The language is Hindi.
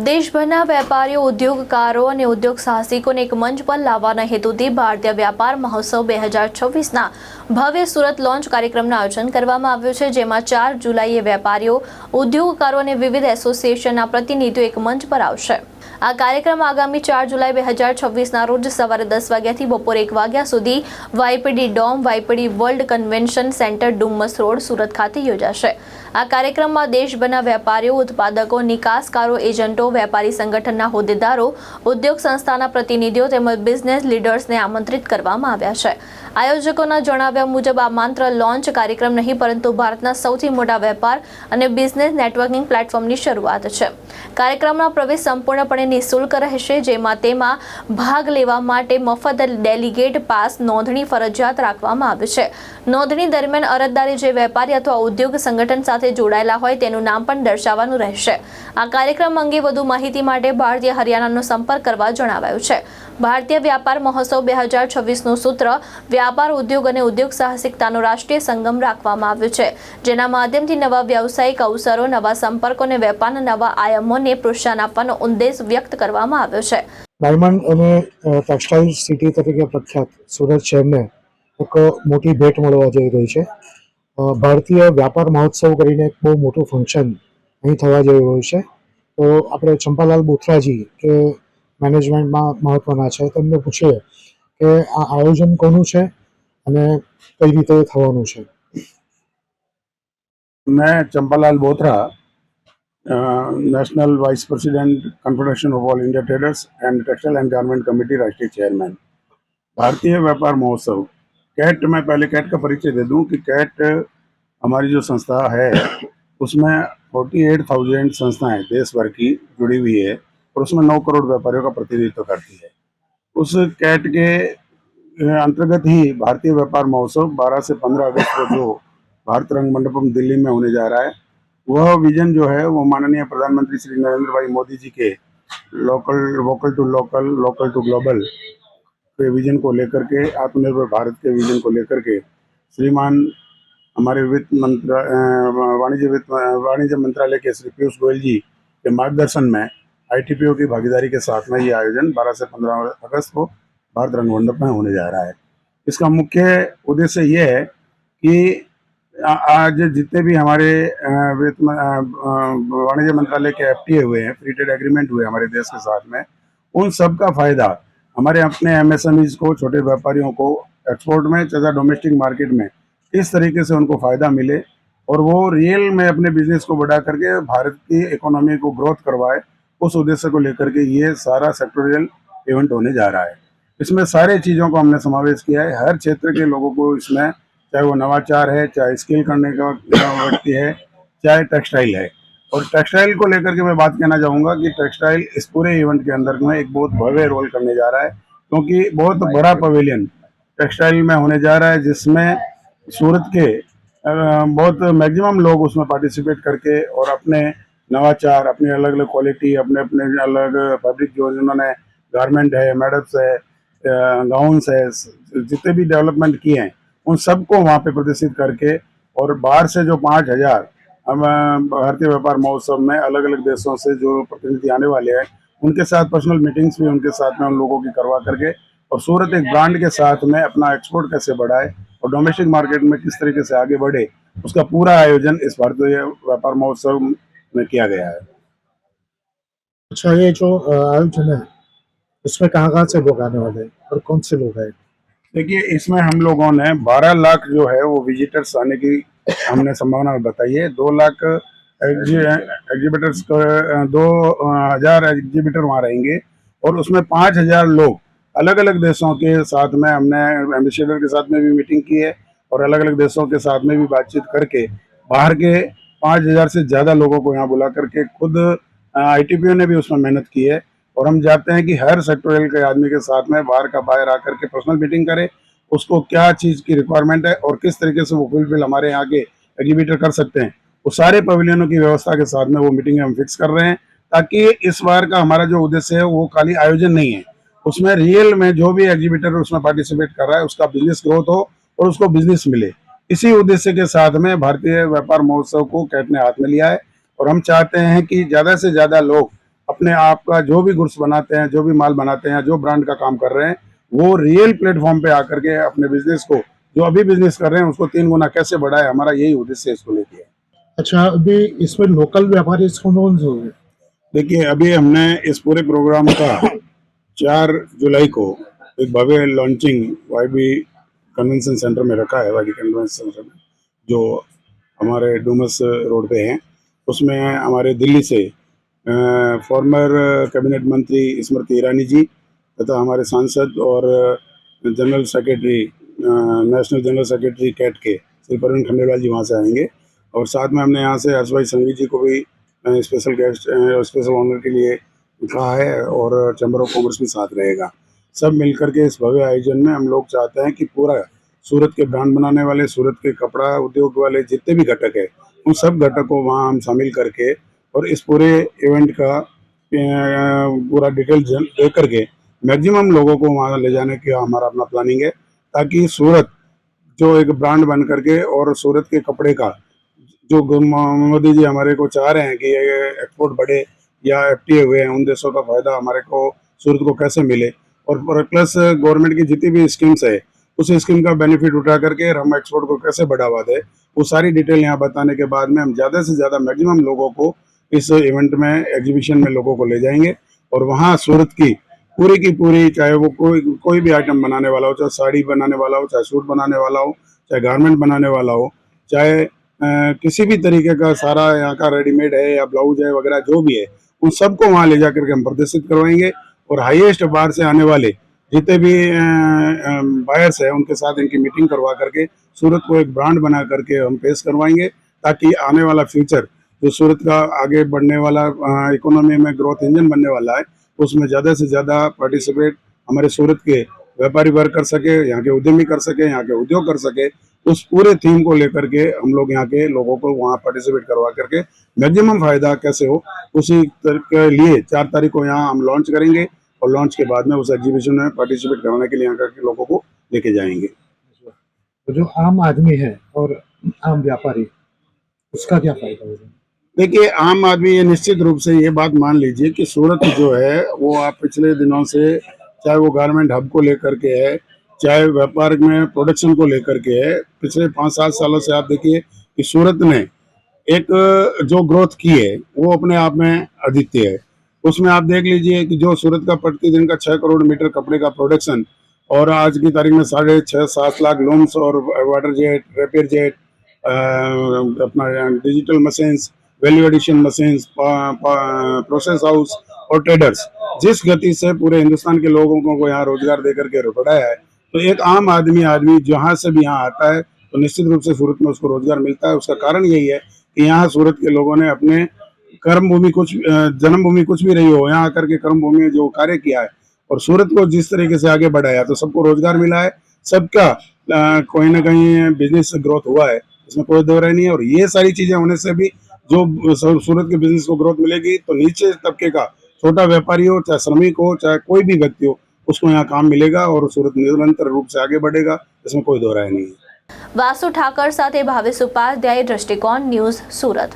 દેશભરના વેપારીઓ, ઉદ્યોગકારો અને ઉદ્યોગ સાહસિકોને એક મંચ પર લાવવાના હેતુથી ભારતીય વ્યાપાર મહોત્સવ 2026ના ભવ્ય સુરત લોન્ચ કાર્યક્રમનું આયોજન કરવામાં આવ્યું છે, જેમાં 4 જુલાઈએ વેપારીઓ, ઉદ્યોગકારો અને વિવિધ એસોસિએશનના પ્રતિનિધિઓ એક મંચ પર આવશે। આ કાર્યક્રમ આગામી 4 જુલાઈ 2026ના રોજ સવારે 10 વાગ્યાથી બપોરે 1 વાગ્યા સુધી YPD dome, YPD world convention centre, Dumas road, Surat ખાતે યોજાશે। આ કાર્યક્રમમાં દેશભરના વેપારીઓ, ઉત્પાદકો, નિકાસકારો, એજન્ટો, વેપારી સંગઠનના હોદ્દેદારો, ઉદ્યોગ સંસ્થાના પ્રતિનિધિઓ તેમજ બિઝનેસ લીડર્સને આમંત્રિત કરવામાં આવ્યા છે। આયોજકોના જણાવ્યા મુજબ આ માત્ર લોન્ચ કાર્યક્રમ નહીં, પરંતુ ભારતના સૌથી મોટા વેપાર અને બિઝનેસ નેટવર્કિંગ પ્લેટફોર્મની શરૂઆત છે। કાર્યક્રમનો પ્રવેશ સંપૂર્ણપણે નિઃશુલ્ક રહેશે, જેમાં તેમાં ભાગ લેવા માટે મફત ડેલિગેટ પાસ નોંધણી ફરજિયાત રાખવામાં આવી છે। નોંધણી દરમિયાન અરજદારે જે વેપારી અથવા ઉદ્યોગ સંગઠન સાથે જોડાયેલા હોય તેનું નામ પણ દર્શાવવાનું રહેશે। આ કાર્યક્રમ અંગે વધુ માહિતી માટે ભારતીય હરિયાણાનો સંપર્ક કરવા જણાવાયું છે। ભારતીય વ્યાપાર મહોત્સવ 2026નું સૂત્ર વ્યાપાર, ઉદ્યોગ અને ઉદ્યોગ સાહસિકતાનો રાષ્ટ્રીય સંગમ રાખવામાં આવ્યો છે, જેના માધ્યમથી નવા વ્યવસાયિક અવસરો, નવા સંપર્કો અને વેપારના નવા આયામોને પ્રોત્સાહન આપવાનો ઉદ્દેશ વ્યક્ત કરવામાં આવ્યો છે। ડાયમંડ અને ટેક્સટાઇલ સિટી તરીકે પ્રખ્યાત સુરત શહેરને એક મોટી ભેટ મળવા જઈ રહી છે। ભારતીય વ્યાપાર મહોત્સવ કરીને એક બહુ મોટું ફંક્શન અહીં થવા જઈ રહ્યું છે। તો આપણે ચંપાલાલ બોથરાજી કે મેનેજમેન્ટમાં મહત્વના છે, તેમને પૂછીએ કે આ આયોજન કોનું છે અને કઈ રીતે થવાનું છે। मैं Champalal Bothra, national vice president confederation of all India traders and textile and garment committee राष्ट्रीय चेयरमैन। भारतीय व्यापार महोत्सव कैट, मैं पहले कैट का परिचय दे दूं कि कैट हमारी जो संस्था है उसमें 48,000 संस्थाएं देश भर की जुड़ी हुई है और उसमें 9 करोड़ व्यापारियों का प्रतिनिधित्व करती है। उस कैट के अंतर्गत ही भारतीय व्यापार महोत्सव 12 से 15 अगस्त को जो भारत रंग मंडपम दिल्ली में होने जा रहा है, वह विजन जो है वो माननीय प्रधानमंत्री श्री नरेंद्र भाई मोदी जी के vocal to local, local to global के विजन को लेकर के, आत्मनिर्भर भारत के विजन को लेकर के श्रीमान हमारे वाणिज्य मंत्रालय के श्री पीयूष गोयल जी के मार्गदर्शन में आईटीपीओ की भागीदारी के साथ में ये आयोजन 12 से 15 अगस्त को भारत रंग मंडप में होने जा रहा है। इसका मुख्य उद्देश्य ये है कि आज जितने भी हमारे वाणिज्य मंत्रालय के एफटीए हुए हैं, फ्री ट्रेड एग्रीमेंट हुए हमारे देश के साथ में, उन सब का फायदा हमारे अपने एमएसएमईज को, छोटे व्यापारियों को एक्सपोर्ट में तथा डोमेस्टिक मार्केट में इस तरीके से उनको फायदा मिले और वो रियल में अपने बिजनेस को बढ़ा करके भारत की इकोनॉमी को ग्रोथ करवाए। उस उद्देश्य को लेकर के ये सारा सेक्टोरियल इवेंट होने जा रहा है। इसमें सारे चीज़ों को हमने समावेश किया है। हर क्षेत्र के लोगों को इसमें, चाहे वो नवाचार है, चाहे स्किल करने का व्यक्ति है, चाहे टेक्सटाइल है। और टेक्सटाइल को लेकर के मैं बात कहना चाहूँगा कि टेक्सटाइल इस पूरे इवेंट के अंदर में एक बहुत भव्य रोल करने जा रहा है, क्योंकि बहुत बड़ा पवेलियन टेक्सटाइल में होने जा रहा है, जिसमें सूरत के बहुत मैक्सिमम लोग उसमें पार्टिसिपेट करके और अपने नवाचार, अपनी अलग अलग क्वालिटी, अपने अपने अलग फैब्रिक जो जिन्होंने गारमेंट है, मेडल्स है, गाउन्स है, जितने भी डेवलपमेंट किए हैं उन सबको वहाँ पे प्रदर्शित करके, और बाहर से जो 5,000 हम भारतीय व्यापार महोत्सव में अलग अलग देशों से जो प्रतिनिधि आने वाले हैं, उनके साथ पर्सनल मीटिंग्स भी उनके साथ में उन लोगों की करवा करके, और सूरत एक ब्रांड के साथ में अपना एक्सपोर्ट कैसे बढ़ाए और डोमेस्टिक मार्केट में किस तरीके से आगे बढ़े, उसका पूरा आयोजन इस भारतीय व्यापार महोत्सव में किया गया है। अच्छा, ये जो आयोजन है इसमें कहाँ से लोग आने वाले हैं और कौन से लोग हैं? देखिए, इसमें हम लोगों ने 12 लाख जो है वो विजिटर्स आने की हमने संभावना बताई है। 2 लाख एग्जीबिटर्स, 2,000 एग्जीबिटर वहाँ रहेंगे और उसमें 5,000 लोग अलग अलग देशों के साथ में, हमने एम्बेसडर के साथ में भी मीटिंग की है और अलग अलग देशों के साथ में भी बातचीत करके बाहर के 5,000 से ज़्यादा लोगों को यहाँ बुला करके, खुद आईटीपीओ ने भी उसमें मेहनत की है। और हम चाहते हैं कि हर सेक्टोरियल के आदमी के साथ में बाहर का बाहर आकर के पर्सनल मीटिंग करे, उसको क्या चीज़ की रिक्वायरमेंट है और किस तरीके से वो फुलफिल हमारे यहाँ के एग्जीबिटर कर सकते हैं, वो सारे पवेलियनों की व्यवस्था के साथ में वो मीटिंग हम फिक्स कर रहे हैं, ताकि इस बार का हमारा जो उद्देश्य है वो खाली आयोजन नहीं है, उसमें रियल में जो भी एग्जीबिटर उसमें पार्टिसिपेट कर रहा है उसका बिजनेस ग्रोथ हो और उसको बिजनेस मिले। इसी उद्देश्य के साथ में भारतीय व्यापार महोत्सव को कैट ने हाथ में लिया है और हम चाहते हैं कि ज़्यादा से ज़्यादा लोग अपने आप का जो भी गुड्स बनाते हैं, जो भी माल बनाते हैं, जो ब्रांड का काम कर रहे हैं, वो रियल प्लेटफॉर्म पे आकर के अपने बिजनेस को, जो अभी बिजनेस कर रहे हैं उसको 3 गुना कैसे बढ़ाए, हमारा यही उद्देश्य है इसको लेके। अच्छा, अभी इसमें लोकल व्यापारी कौन से होंगे? देखिए, अभी हमने इस पूरे प्रोग्राम का 4 जुलाई को एक भव्य लॉन्चिंग वाईबी कन्वेंशन सेंटर में रखा है, वाईबी कन्वेंशन सेंटर में, जो हमारे डूमस रोड पे है। उसमें हमारे दिल्ली से फॉर्मर कैबिनेट मंत्री स्मृति ईरानी जी तथा हमारे सांसद और general secretary, national general secretary CAT के श्री प्रवीण खंडेलवाल जी वहाँ से आएंगे। और साथ में हमने यहाँ से हर्षभाई संघवी जी को भी स्पेशल गेस्ट, स्पेशल ऑनर के लिए कहा है, और चैम्बर ऑफ कॉमर्स भी साथ रहेगा। सब मिलकर के इस भव्य आयोजन में हम लोग चाहते हैं कि पूरा सूरत के ब्रांड बनाने वाले, सूरत के कपड़ा उद्योग वाले जितने भी घटक है, उन सब घटक को वहाँ हम शामिल करके और इस पूरे इवेंट का पूरा डिटेल दे करके मैक्सिमम लोगों को वहाँ ले जाने की हमारा अपना प्लानिंग है, ताकि सूरत जो एक ब्रांड बन करके और सूरत के कपड़े का जो मोदी जी हमारे को चाह रहे हैं कि ये एक्सपोर्ट बढ़े या एफटीए हुए हैं, उन देशों का फायदा हमारे को सूरत को कैसे मिले, और प्लस गवर्नमेंट की जितनी भी स्कीम्स है उस स्कीम का बेनिफिट उठा करके हम एक्सपोर्ट को कैसे बढ़ावा दें, वो सारी डिटेल यहाँ बताने के बाद में हम ज़्यादा से ज़्यादा मैक्सिमम लोगों को इस इवेंट में, एग्जीबिशन में लोगों को ले जाएंगे। और वहाँ सूरत की पूरी, चाहे वो कोई भी आइटम बनाने वाला हो, चाहे साड़ी बनाने वाला हो, चाहे सूट बनाने वाला हो, चाहे गारमेंट बनाने वाला हो, चाहे किसी भी तरीके का सारा यहाँ का रेडीमेड है या ब्लाउज है वगैरह जो भी है, उन सबको वहाँ ले जाकर के हम प्रदर्शित करवाएंगे। और हाईएस्ट बाहर से आने वाले जितने भी बायर्स हैं उनके साथ इनकी मीटिंग करवा करके सूरत को एक ब्रांड बना करके हम पेश करवाएंगे, ताकि आने वाला फ्यूचर जो सूरत का आगे बढ़ने वाला इकोनॉमी में ग्रोथ इंजन बनने वाला है, उसमें ज़्यादा से ज़्यादा पार्टिसिपेट हमारे सूरत के व्यापारी वर्ग कर सके, यहाँ के उद्यमी कर सके, यहाँ के उद्योग कर सके। उस पूरे थीम को लेकर के हम लोग यहाँ के लोगों को वहाँ पार्टिसिपेट करवा करके मैक्सिमम फायदा कैसे हो, उसी के लिए 4 तारीख को यहाँ हम लॉन्च करेंगे, और लॉन्च के बाद में उस एग्जीबिशन में पार्टिसिपेट करवाने के लिए यहाँ के लोगों को लेके जाएंगे। तो जो आम आदमी है और आम व्यापारी, उसका क्या फायदा होगा? देखिए, आम आदमी ये निश्चित रूप से ये बात मान लीजिए कि सूरत जो है वो आप पिछले दिनों से, चाहे वो गारमेंट हब को लेकर के है, चाहे व्यापार में प्रोडक्शन को लेकर के है, पिछले 5-7 सालों से आप देखिए कि सूरत ने एक जो ग्रोथ की है वो अपने आप में अद्वितीय है। उसमें आप देख लीजिए कि जो सूरत का प्रतिदिन का 6 करोड़ मीटर कपड़े का प्रोडक्शन, और आज की तारीख में 6.5-7 लाख लूम्स और वाटर जेट, रेपियर जेट, अपना digital machines, value addition machines, process house और ट्रेडर्स, जिस गति से पूरे हिंदुस्तान के लोगों को यहाँ रोजगार देकर के बढ़ाया है, तो एक आम आदमी जहाँ से भी यहाँ आता है तो निश्चित रूप से सूरत में उसको रोजगार मिलता है। उसका कारण यही है कि यहाँ सूरत के लोगों ने अपने कर्मभूमि जन्मभूमि कुछ भी रही हो, यहाँ आकर के कर्मभूमि जो कार्य किया है और सूरत को जिस तरीके से आगे बढ़ाया, तो सबको रोजगार मिला है, सबका कोई ना कहीं बिजनेस ग्रोथ हुआ है, इसमें कोई दो राय नहीं है। और ये सारी चीजें होने से भी जो सूरत के बिजनेस को ग्रोथ मिलेगी, तो नीचे तबके का छोटा व्यापारी हो, चाहे श्रमिक हो, चाहे कोई भी व्यक्ति हो, उसको यहाँ काम मिलेगा और सूरत निरंतर रूप से आगे बढ़ेगा, इसमें कोई दो राय नहीं है। वासु ठाकर साथे भावेश उपाध्याय, दृष्टिकोण न्यूज़, सूरत।